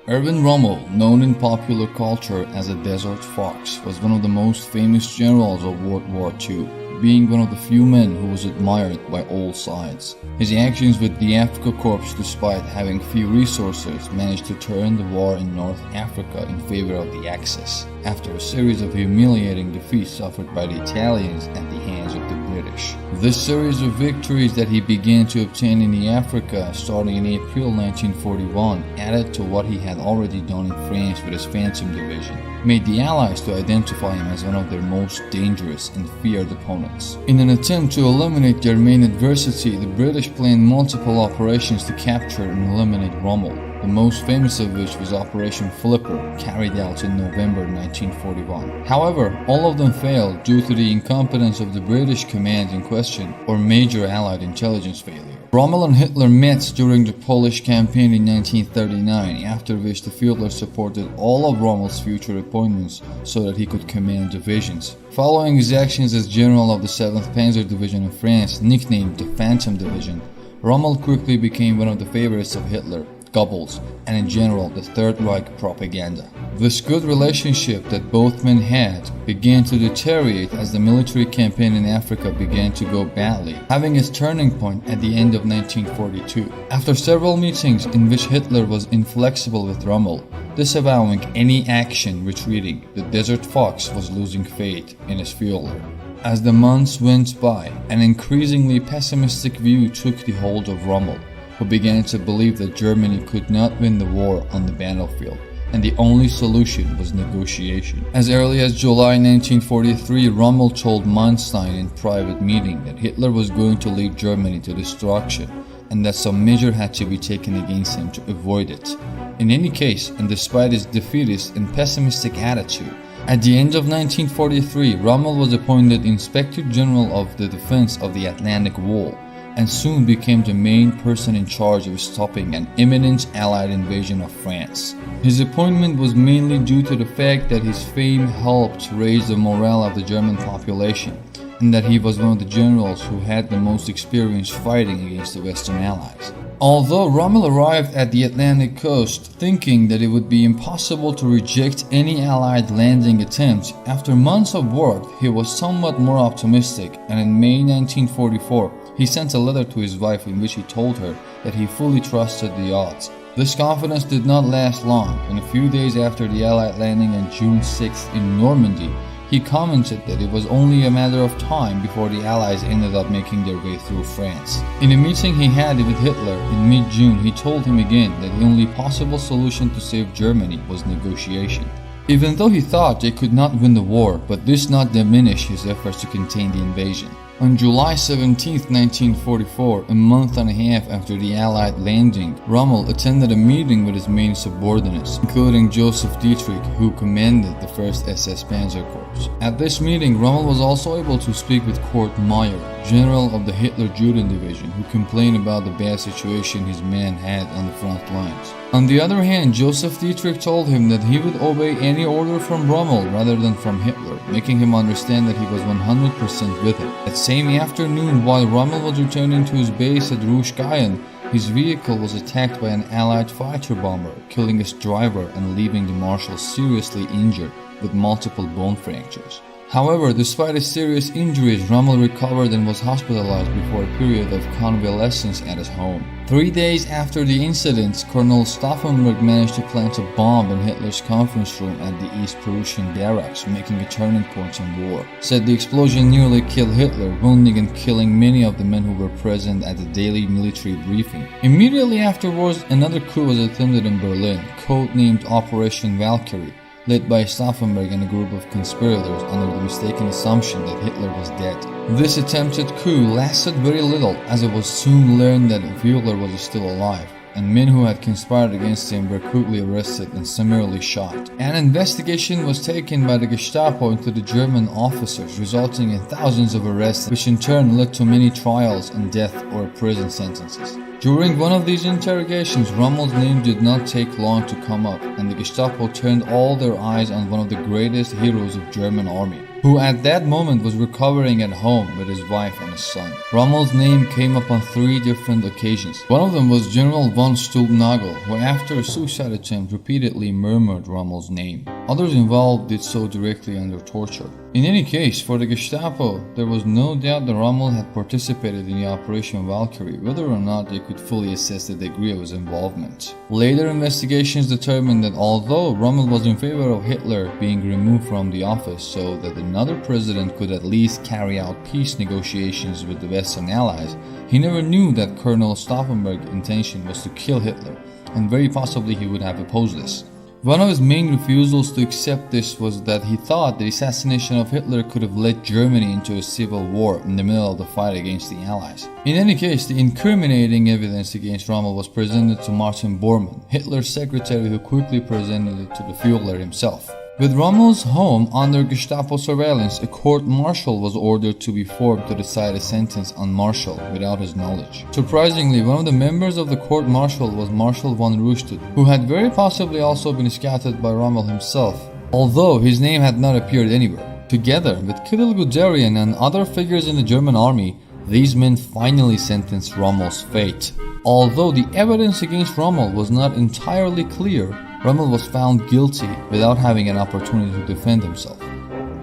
Erwin Rommel, known in popular culture as a Desert Fox, was one of the most famous generals of World War II, being one of the few men who was admired by all sides. His actions with the Afrika Corps, despite having few resources, managed to turn the war in North Africa in favor of the Axis, after a series of humiliating defeats suffered by the Italians at the hands of the British. This series of victories that he began to obtain in the Africa starting in April 1941, added to what he had already done in France with his Phantom Division, made the Allies to identify him as one of their most dangerous and feared opponents. In an attempt to eliminate their main adversity, the British planned multiple operations to capture and eliminate Rommel, the most famous of which was Operation Flipper, carried out in November 1941. However, all of them failed due to the incompetence of the British command in question or major Allied intelligence failure. Rommel and Hitler met during the Polish campaign in 1939, after which the Führer supported all of Rommel's future appointments so that he could command divisions. Following his actions as general of the 7th Panzer Division in France, nicknamed the Phantom Division, Rommel quickly became one of the favorites of Hitler, Goebbels, and in general the Third Reich propaganda. This good relationship that both men had began to deteriorate as the military campaign in Africa began to go badly, having its turning point at the end of 1942. After several meetings in which Hitler was inflexible with Rommel, disavowing any action retreating, the Desert Fox was losing faith in his Führer. As the months went by, an increasingly pessimistic view took the hold of Rommel, who began to believe that Germany could not win the war on the battlefield, and the only solution was negotiation. As early as July 1943, Rommel told Manstein in private meeting that Hitler was going to lead Germany to destruction, and that some measure had to be taken against him to avoid it. In any case, and despite his defeatist and pessimistic attitude, at the end of 1943, Rommel was appointed Inspector General of the Defense of the Atlantic Wall, and soon became the main person in charge of stopping an imminent Allied invasion of France. His appointment was mainly due to the fact that his fame helped raise the morale of the German population, and that he was one of the generals who had the most experience fighting against the Western Allies. Although Rommel arrived at the Atlantic coast thinking that it would be impossible to reject any Allied landing attempt, after months of work he was somewhat more optimistic, and in May 1944 he sent a letter to his wife in which he told her that he fully trusted the odds. This confidence did not last long, and a few days after the Allied landing on June 6th in Normandy, he commented that it was only a matter of time before the Allies ended up making their way through France. In a meeting he had with Hitler in mid-June, he told him again that the only possible solution to save Germany was negotiation. Even though he thought they could not win the war, but this did not diminish his efforts to contain the invasion. On July 17, 1944, a month and a half after the Allied landing, Rommel attended a meeting with his main subordinates, including Joseph Dietrich, who commanded the 1st SS Panzer Corps. At this meeting, Rommel was also able to speak with Kurt Meyer, general of the Hitler-Juden Division, who complained about the bad situation his men had on the front lines. On the other hand, Joseph Dietrich told him that he would obey any order from Rommel rather than from Hitler, making him understand that he was 100% with him. That same afternoon, while Rommel was returning to his base at Rushkayan, his vehicle was attacked by an Allied fighter bomber, killing his driver and leaving the marshal seriously injured with multiple bone fractures. However, despite his serious injuries, Rommel recovered and was hospitalized before a period of convalescence at his home. 3 days after the incident, Colonel Stauffenberg managed to plant a bomb in Hitler's conference room at the East Prussian barracks, making a turning point in war. Said the explosion nearly killed Hitler, wounding and killing many of the men who were present at the daily military briefing. Immediately afterwards, another coup was attempted in Berlin, codenamed Operation Valkyrie, led by Stauffenberg and a group of conspirators under the mistaken assumption that Hitler was dead. This attempted coup lasted very little, as it was soon learned that Führer was still alive, and men who had conspired against him were quickly arrested and summarily shot. An investigation was taken by the Gestapo into the German officers, resulting in thousands of arrests, which in turn led to many trials and death or prison sentences. During one of these interrogations, Rommel's name did not take long to come up, and the Gestapo turned all their eyes on one of the greatest heroes of German army, who at that moment was recovering at home with his wife and his son. Rommel's name came up on 3 different occasions. One of them was General von Stulpnagel, who after a suicide attempt repeatedly murmured Rommel's name. Others involved did so directly under torture. In any case, for the Gestapo, there was no doubt that Rommel had participated in the Operation Valkyrie, whether or not they could fully assess the degree of his involvement. Later investigations determined that although Rommel was in favor of Hitler being removed from the office so that another president could at least carry out peace negotiations with the Western Allies, he never knew that Colonel Stauffenberg's intention was to kill Hitler, and very possibly he would have opposed this. One of his main refusals to accept this was that he thought the assassination of Hitler could have led Germany into a civil war in the middle of the fight against the Allies. In any case, the incriminating evidence against Rommel was presented to Martin Bormann, Hitler's secretary, who quickly presented it to the Führer himself. With Rommel's home under Gestapo surveillance, a court-martial was ordered to be formed to decide a sentence on Marshall without his knowledge. Surprisingly, one of the members of the court-martial was Marshal von Rundstedt, who had very possibly also been scouted by Rommel himself, although his name had not appeared anywhere. Together with Kirill Guderian and other figures in the German army, these men finally sentenced Rommel's fate. Although the evidence against Rommel was not entirely clear, Rommel was found guilty without having an opportunity to defend himself.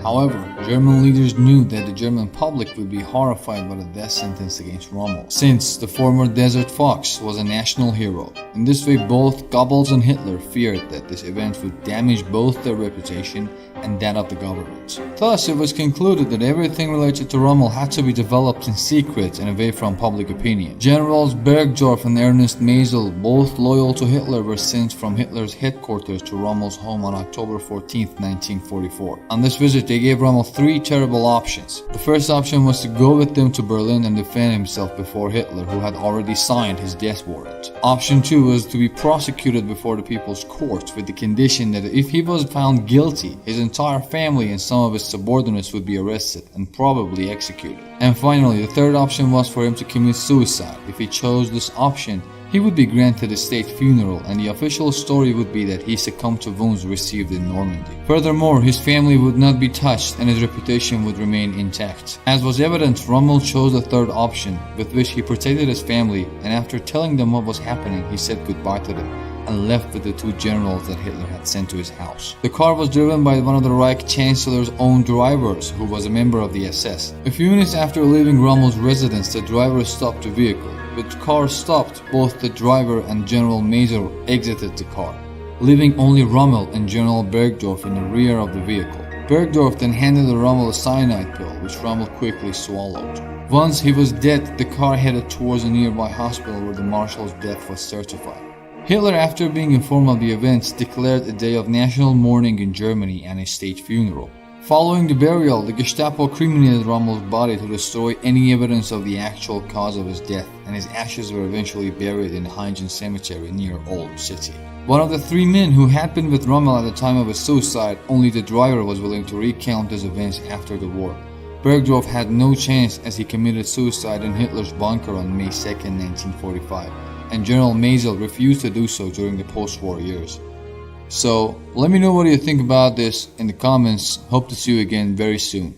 However, German leaders knew that the German public would be horrified by the death sentence against Rommel, since the former Desert Fox was a national hero. In this way, both Goebbels and Hitler feared that this event would damage both their reputation and that of the government. Thus, it was concluded that everything related to Rommel had to be developed in secret and away from public opinion. Generals Bergdorf and Ernst Maisel, both loyal to Hitler, were sent from Hitler's headquarters to Rommel's home on October 14, 1944. On this visit, they gave Rommel 3 terrible options. The first option was to go with them to Berlin and defend himself before Hitler, who had already signed his death warrant. Option 2 was to be prosecuted before the People's Court, with the condition that if he was found guilty, his entire family and some of his subordinates would be arrested and probably executed. And finally, the third option was for him to commit suicide. If he chose this option, he would be granted a state funeral, and the official story would be that he succumbed to wounds received in Normandy. Furthermore, his family would not be touched and his reputation would remain intact. As was evident, Rommel chose the third option, with which he protected his family, and after telling them what was happening, he said goodbye to them and left with the 2 generals that Hitler had sent to his house. The car was driven by one of the Reich Chancellor's own drivers, who was a member of the SS. A few minutes after leaving Rommel's residence, the driver stopped the vehicle. With the car stopped, both the driver and General Maisel exited the car, leaving only Rommel and General Bergdorf in the rear of the vehicle. Bergdorf then handed Rommel a cyanide pill, which Rommel quickly swallowed. Once he was dead, the car headed towards a nearby hospital where the marshal's death was certified. Hitler, after being informed of the events, declared a day of national mourning in Germany and a state funeral. Following the burial, the Gestapo cremated Rommel's body to destroy any evidence of the actual cause of his death, and his ashes were eventually buried in Heingen Cemetery near Ulm City. One of the 3 men who had been with Rommel at the time of his suicide, only the driver was willing to recount his events after the war. Bergdorf had no chance as he committed suicide in Hitler's bunker on May 2, 1945, and General Maisel refused to do so during the post-war years. So, let me know what you think about this in the comments. Hope to see you again very soon.